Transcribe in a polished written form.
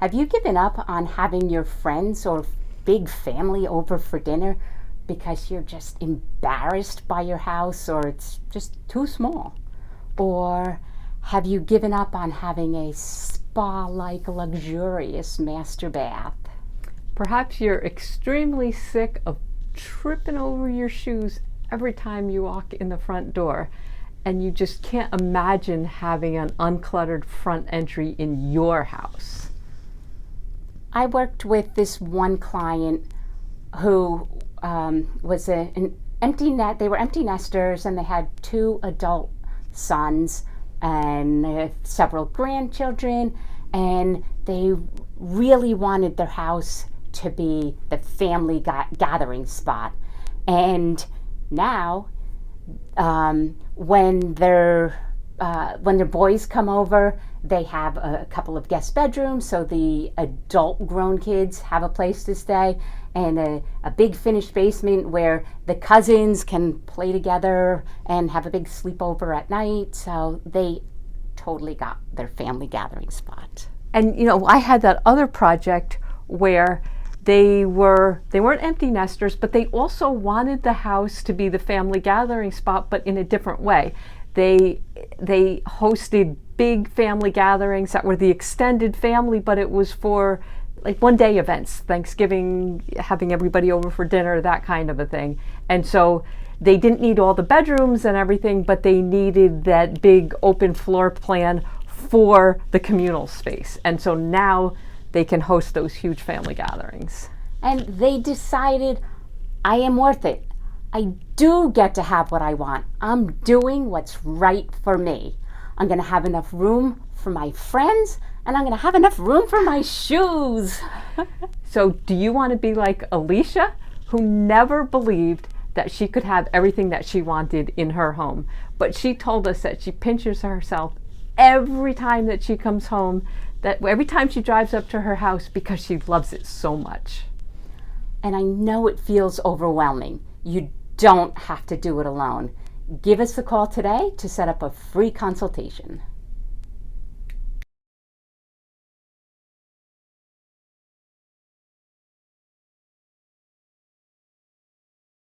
Have you given up on having your friends or big family over for dinner because you're just embarrassed by your house or it's just too small? Or have you given up on having a spa-like luxurious master bath? Perhaps you're extremely sick of tripping over your shoes every time you walk in the front door, and you just can't imagine having an uncluttered front entry in your house. I worked with this one client who was an empty net. They were empty nesters, and they had 2 adult sons and several grandchildren, and they really wanted their house to be the family gathering spot. And now, when their boys come over, they have a couple of guest bedrooms, so the adult grown kids have a place to stay, and a big finished basement where the cousins can play together and have a big sleepover at night. So they totally got their family gathering spot. And I had that other project where they weren't empty nesters, but they also wanted the house to be the family gathering spot, but in a different way. They hosted big family gatherings that were the extended family, but it was for like one-day events, Thanksgiving, having everybody over for dinner, that kind of a thing. And so they didn't need all the bedrooms and everything, but they needed that big open floor plan for the communal space. And so now they can host those huge family gatherings. And they decided, I am worth it. I do get to have what I want. I'm doing what's right for me. I'm going to have enough room for my friends, and I'm going to have enough room for my shoes. So do you want to be like Alicia, who never believed that she could have everything that she wanted in her home? But she told us that she pinches herself every time that she comes home, that every time she drives up to her house, because she loves it so much. And I know it feels overwhelming. You don't have to do it alone. Give us a call today to set up a free consultation.